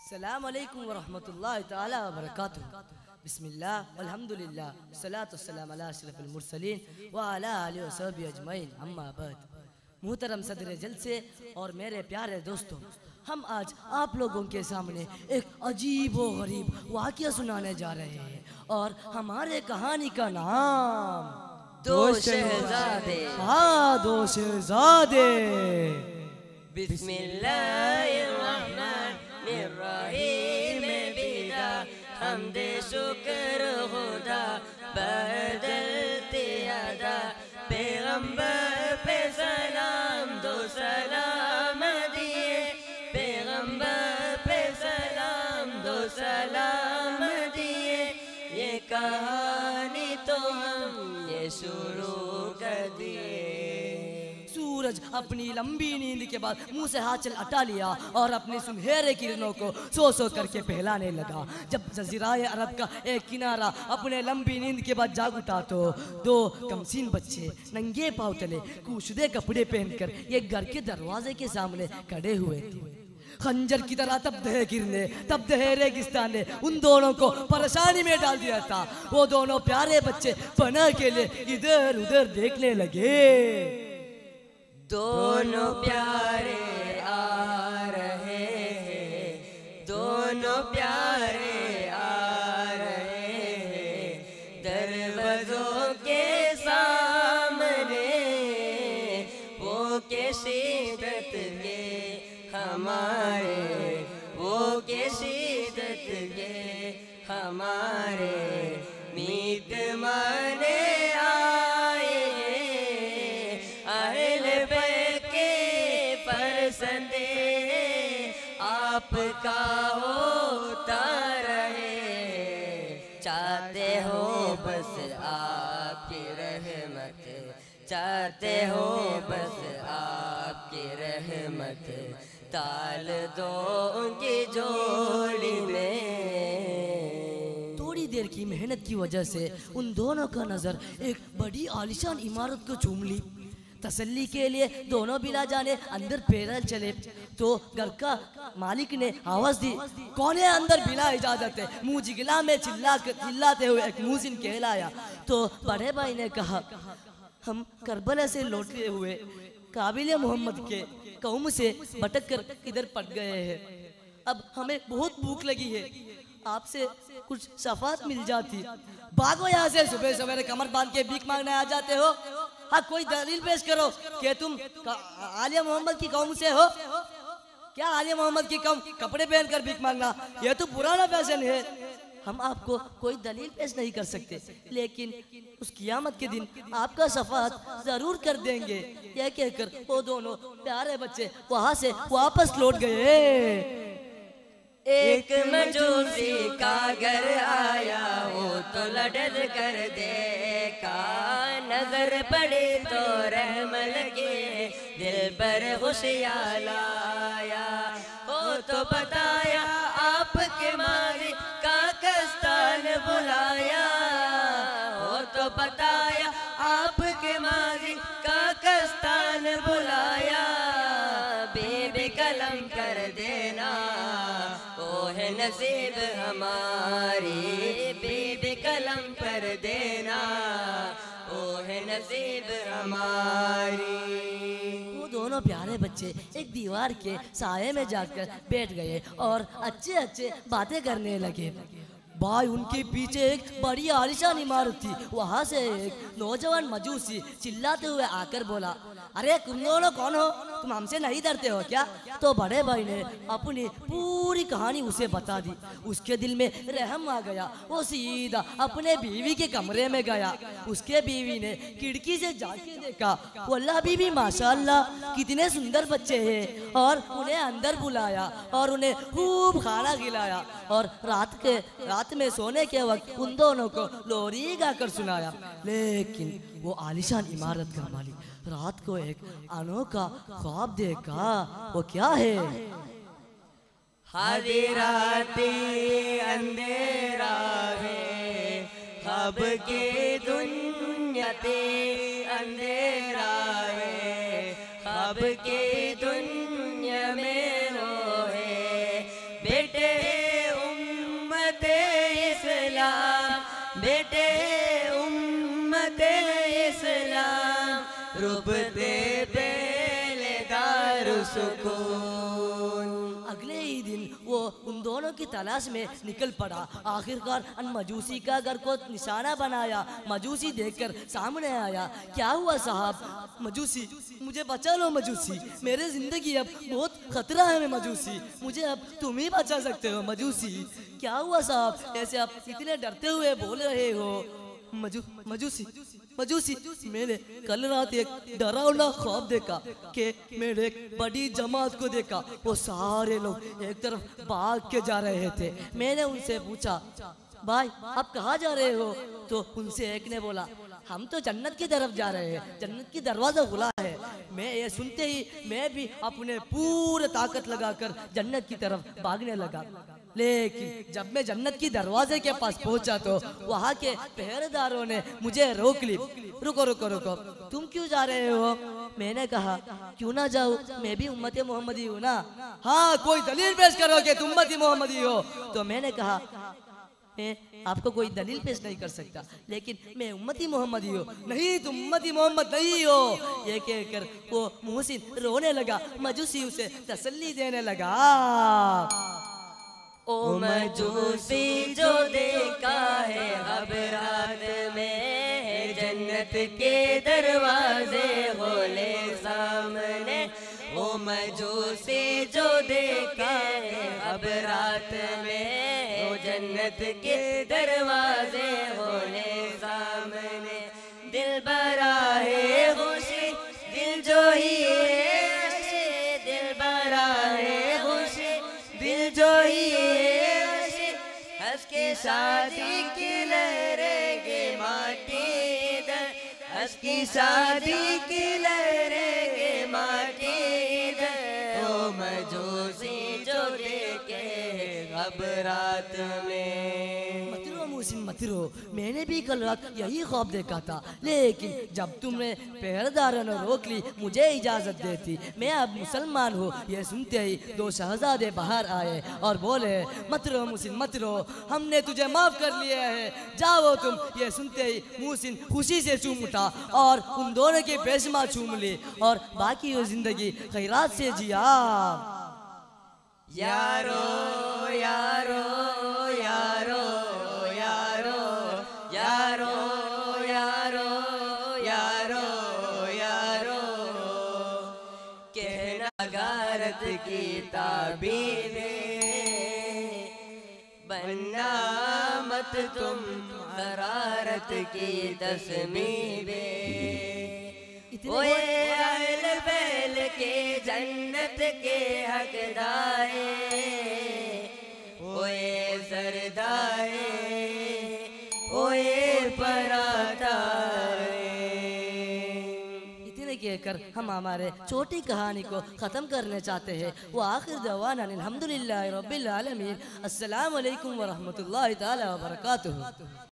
अस्सलाम वालेकुम व रहमतुल्लाहि ताला व बरकातुहू। बिस्मिल्लाह वल्हम्दुलिल्लाह सलातु वस्सलाम अला अशरफिल मुरसलीन व अला आलिहि व सहबिहि अजमईन अम्मा बाद। मुहतरम सदर जलसे और मेरे प्यारे दोस्तों, हम आज आप लोगों के सामने एक अजीब व गरीब वाक़या सुनाने जा रहे हैं और हमारे कहानी का नाम दो शहजादे। हाँ, दो शहजादे। बिस्मिल्लाहिर्रहमानिर्रहीम बिदा हमदे शुक्र खुदा बदलते अदा पैगंबर पे सलाम दो सलाम दिए पैगंबर पे सलाम दो सलाम दिए ये कहानी तो हम ये शुरू कर दिए। सूरज अपनी लंबी नींद के बाद मुंह से हाथ हटा लिया और अपने सुनहरे किरणों को सो सो करके फैलाने लगा। जब जज़ीराए अरब का एक किनारा अपने लंबी नींद के बाद जाग उठा तो दो कमसीन बच्चे नंगे पांव तले कूशदे कपड़े पहनकर एक घर के दरवाजे के सामने खड़े हुए थे। खंजर की तरह तब दहे गिरने तब दहे रेगिस्तान ने उन दोनों को परेशानी में डाल दिया था। वो दोनों प्यारे बच्चे पनाह के लिए इधर उधर देखने लगे। दोनों प्यारे आ रहे हैं, दोनों प्यारे आ रहे हैं दरवाजों के सामने वो के शिद्दत के हमारे वो के शिद्दत के हमारे मीत माने आपका होता रहे चाहते हो बस आपकी रहमत चाहते हो बस आपकी रहमत ताल दो उनकी जोड़ी में। थोड़ी देर की मेहनत की वजह से उन दोनों का नजर एक बड़ी आलीशान इमारत को चूम ली। तसल्ली के लिए दोनों बिना जाने अंदर पैदल चले तो घर का मालिक ने आवाज दी, कौन है अंदर बिना इजाजत है? मुंह जिगला में चिल्लाते हुए एक मुहसिन कहलाया तो बड़े भाई ने कहा, हम करबला से लौटते हुए काबिल मोहम्मद के कौम से भटक कर इधर पट गए हैं। अब हमें बहुत भूख लगी है, आपसे कुछ शफात मिल जाती। भागो यहाँ से, सुबह सवेरे कमर बांध के भीख मांगने आ जाते हो। हाँ, कोई दलील पेश करो कि तुम आलिया मोहम्मद की कौम से हो। क्या आलिया मोहम्मद की कौम कपड़े पहनकर भीख मांगना, यह तो पुराना फैशन है। हम आपको कोई दलील पेश नहीं कर सकते, लेकिन उस कियामत के दिन आपका शफाअत जरूर कर देंगे। यह कहकर वो दोनों प्यारे बच्चे वहां से वापस लौट गए। एक मजूसी का घर आया वो तो लड़द कर देखा नजर पड़ी तो रहम लगे दिल पर खुशियाँ लाया वो तो बताया आपके मालिक का कस्तान बुलाया वो तो बताया आपके मालिक का कस्तान बुलाया बेबे कलम कर देना है नसीब हमारी बेबी कलम कर देना ओ है नसीब हमारी। वो दोनों प्यारे बच्चे एक दीवार के साये में जाकर बैठ गए और अच्छे अच्छे बातें करने लगे। भाई, उनके पीछे एक बड़ी आलीशान इमारत थी। वहां से एक नौजवान मजूसी चिल्लाते हुए आकर बोला, अरे तुम दोनों कौन हो? तुम हमसे नहीं डरते हो क्या? तो बड़े भाई ने अपनी पूरी कहानी उसे बता दी। उसके दिल में रहम आ गया। वो सीधा अपने बीवी के कमरे में गया। उसके बीवी ने खिड़की से जाके देखा, वल्लाह बीवी माशाअल्लाह कितने सुंदर बच्चे हैं, और उन्हें अंदर बुलाया और उन्हें खूब खाना खिलाया और रात में सोने के वक्त उन दोनों को लोरी गाकर सुनाया। लेकिन वो आलीशान इमारत का मालिक रात को एक अनोखा ख्वाब देखा। वो क्या है? हादी राती अंधेरा है ख्वाब के दुनिया ते अंधेरा है ख्वाब के दुनिया में वो है बेटे उन दोनों की तलाश में निकल पड़ा। आखिरकार अन मजूसी का घर को निशाना बनाया। मजूसी देखकर सामने आया। क्या हुआ साहब? मजूसी, मुझे बचा लो मजूसी, मेरे जिंदगी अब बहुत खतरा है मजूसी, मुझे अब तुम ही बचा सकते हो मजूसी। क्या हुआ साहब, ऐसे आप इतने डरते हुए बोल रहे हो? मजूसी मजूसी, मैंने कल रात एक डरावना ख्वाब देखा कि मैंने एक बड़ी जमात को देखा। वो सारे लोग एक तरफ भाग के जा रहे थे। मैंने उनसे पूछा, भाई आप कहाँ जा रहे हो? तो उनसे एक ने बोला, हम तो जन्नत की तरफ जा रहे हैं, जन्नत की दरवाजा खुला है। मैं ये सुनते ही मैं भी अपने पूरे ताकत लगाकर जन्नत की तरफ भागने लगा। लेकिन जब मैं जन्नत की दरवाजे के पास पहुंचा तो वहाँ के पहरेदारों ने मुझे रोक ली। रुको रुको रुको, तुम क्यों जा रहे हो? मैंने कहा, क्यों ना जाऊँ, मैं भी उम्मती मोहम्मदी हूँ ना। हाँ, कोई दलील पेश करो कि तुम उम्मती मोहम्मदी हो। तो मैंने कहा, मैं आपको कोई दलील पेश नहीं कर सकता, लेकिन मैं उम्मती मोहम्मदी हूँ। नहीं, तुम उम्मती मोहम्मद नहीं हो, ये कहकर वो मुहसिन रोने लगा। मजूसी उसे तसल्ली देने लगा। ओ मजूसी जो देखा है अब रात में, जन्नत के दरवाजे खोले सामने। ओ मजूसी जो देखा है अब रात में, जन्नत के दरवाजे खोले सामने। दिल भरा है खुशी, दिल जो ही है, दिल भरा है खुशी, दिल जो ही है, हंस के शादी की लहरेंगे माटी दर, हंस की शादी की लहरेंगे माटी दर। ओ मजूसी जो देखे अब रात में। मत रो, मैंने भी कल रात यही ख्वाब देखा था, लेकिन जब तुमने पहरेदारों ने रोक ली, मुझे इजाजत देती। मैं अब मुसलमान हूँ। ये सुनते ही दो शहजादे बाहर आए और बोले, मत रो मुहसिन मत रो, हमने तुझे माफ कर लिया है, जाओ तुम। ये सुनते ही मुहसिन खुशी से चूम उठा और उन दोनों के पेशमा चूम ली और बाकी वो जिंदगी खैरात से जिया। यारो यारो यारो यारो यारो यारो यारो यारो, कहना गारत की ताबीरे, बनना मत तुम शरारत की तस्मीरे। ओए अहल बैल के जन्नत के हकदारे, ओए सरदारे, ओए परातारे। इतने कहकर हम हमारे छोटी कहानी को ख़त्म करने चाहते हैं। वो आखिर दवाना अल्हम्दुलिल्लाहि रब्बिल आलमीन। अस्सलामु अलैकुम व रहमतुल्लाहि ताला व बरकातुहू।